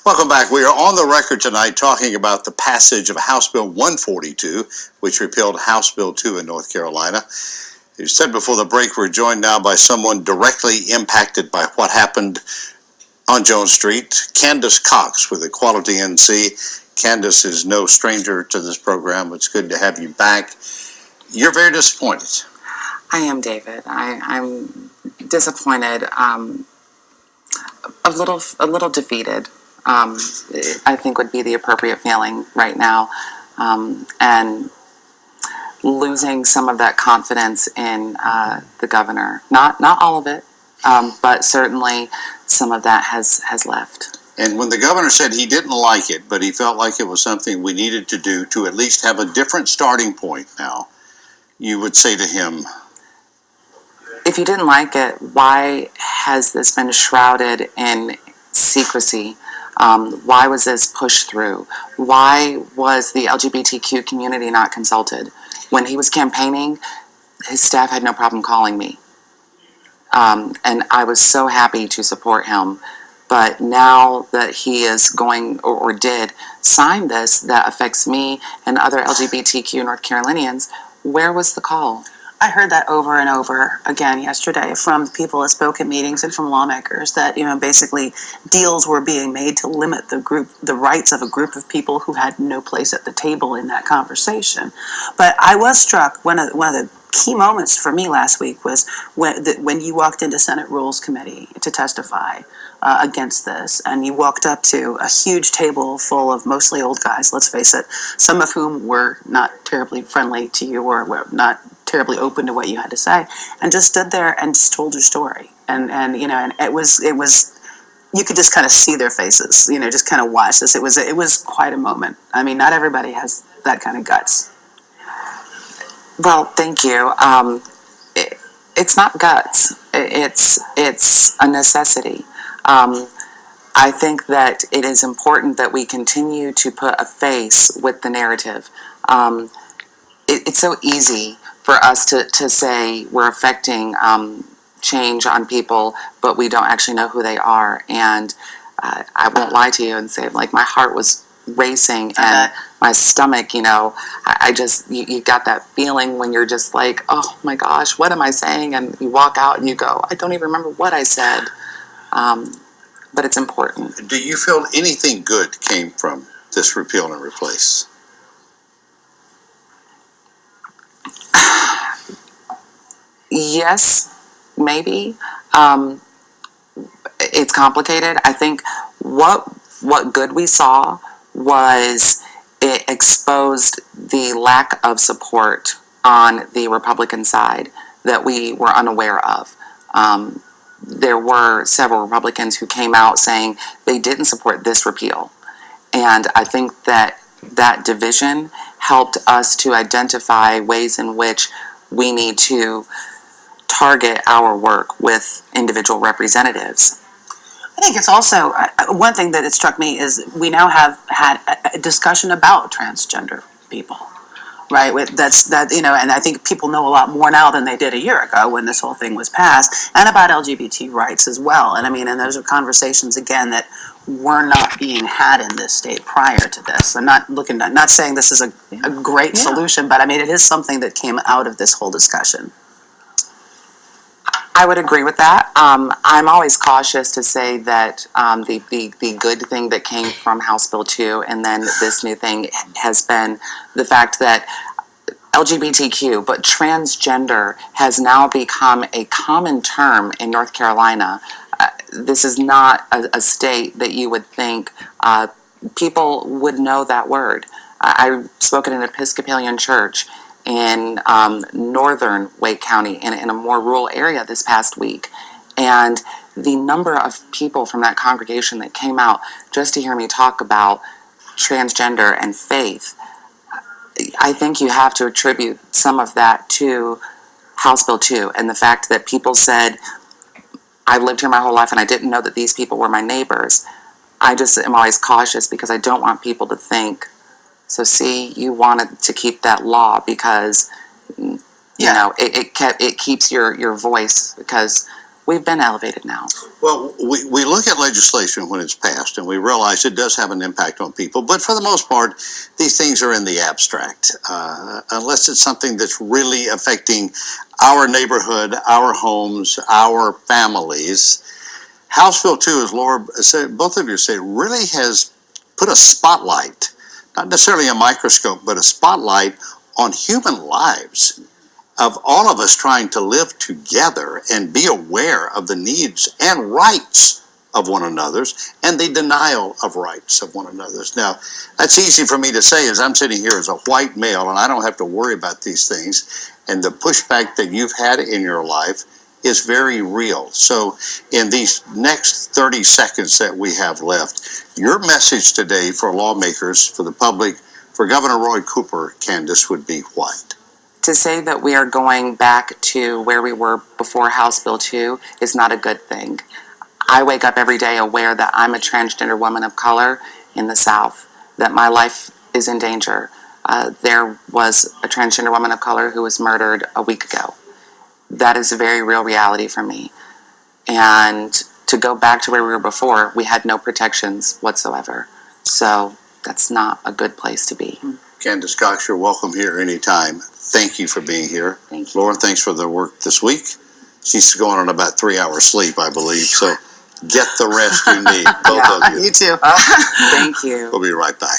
Welcome back. We are on the record tonight talking about the passage of House Bill 142, which repealed House Bill 2 in North Carolina. You said before the break, we're joined now by someone directly impacted by what happened on Jones Street, Candis Cox with Equality NC. Candis is no stranger to this program. It's good to have you back. You're very disappointed. I am, David. I'm disappointed, a little defeated. I think would be the appropriate feeling right now, and losing some of that confidence in the governor. Not all of it, but certainly some of that has left. And when the governor said he didn't like it, but he felt like it was something we needed to do to at least have a different starting point now, you would say to him, if you didn't like it, why has this been shrouded in secrecy? Why was this pushed through? Why was the LGBTQ community not consulted? When he was campaigning, his staff had no problem calling me. And I was so happy to support him. But now that he is going, or did, sign this that affects me and other LGBTQ North Carolinians, where was the call? I heard that over and over again yesterday from people that spoke at meetings and from lawmakers that, basically deals were being made to limit the rights of a group of people who had no place at the table in that conversation. But I was struck, one of the key moments for me last week was when you walked into Senate Rules Committee to testify against this, and you walked up to a huge table full of mostly old guys, let's face it, some of whom were not terribly friendly to you or were not terribly open to what you had to say, and just stood there and just told your story, and it was you could just kind of see their faces, just kind of watch this. It was quite a moment. I mean, not everybody has that kind of guts. Well, thank you. It's not guts. It's a necessity. I think that it is important that we continue to put a face with the narrative. It's so easy for us to say we're affecting change on people, but we don't actually know who they are. And I won't lie to you and say, like, my heart was racing and my stomach, I just, you got that feeling when you're just like, oh my gosh, what am I saying? And you walk out and you go, I don't even remember what I said. But it's important. Do you feel anything good came from this repeal and replace? Yes, maybe. It's complicated. I think what good we saw was it exposed the lack of support on the Republican side that we were unaware of. There were several Republicans who came out saying they didn't support this repeal. And I think that division helped us to identify ways in which we need to target our work with individual representatives. I think it's also, one thing that it struck me is we now have had a discussion about transgender people, right? And I think people know a lot more now than they did a year ago when this whole thing was passed, and about LGBT rights as well. And those are conversations, again, that were not being had in this state prior to this. I'm not saying this is a great solution, but it is something that came out of this whole discussion. I would agree with that. I'm always cautious to say that the good thing that came from House Bill 2 and then this new thing has been the fact that LGBTQ, but transgender has now become a common term in North Carolina. This is not a state that you would think people would know that word. I spoke at an Episcopalian church in northern Wake County in a more rural area this past week. And the number of people from that congregation that came out just to hear me talk about transgender and faith, I think you have to attribute some of that to House Bill 2 and the fact that people said, I've lived here my whole life and I didn't know that these people were my neighbors. I just am always cautious because I don't want people to think, so see, you wanted to keep that law because, it keeps your voice, because we've been elevated now. Well, we look at legislation when it's passed and we realize it does have an impact on people, but for the most part, these things are in the abstract. Unless it's something that's really affecting our neighborhood, our homes, our families. House Bill 2, as Laura said, both of you said, really has put a spotlight, not necessarily a microscope, but a spotlight on human lives, of all of us trying to live together and be aware of the needs and rights of one another's and the denial of rights of one another's. Now, that's easy for me to say as I'm sitting here as a white male and I don't have to worry about these things. And the pushback that you've had in your life is very real. So in these next 30 seconds that we have left, your message today for lawmakers, for the public, for Governor Roy Cooper, Candis, would be what? To say that we are going back to where we were before House Bill 2 is not a good thing. I wake up every day aware that I'm a transgender woman of color in the South, that my life is in danger. There was a transgender woman of color who was murdered a week ago. That is a very real reality for me. And to go back to where we were before, we had no protections whatsoever. So that's not a good place to be. Candis Cox, you're welcome here anytime. Thank you for being here. Thank you. Laura, thanks for the work this week. She's going on about 3 hours sleep, I believe. So get the rest you need, both of you. You too. Thank you. We'll be right back.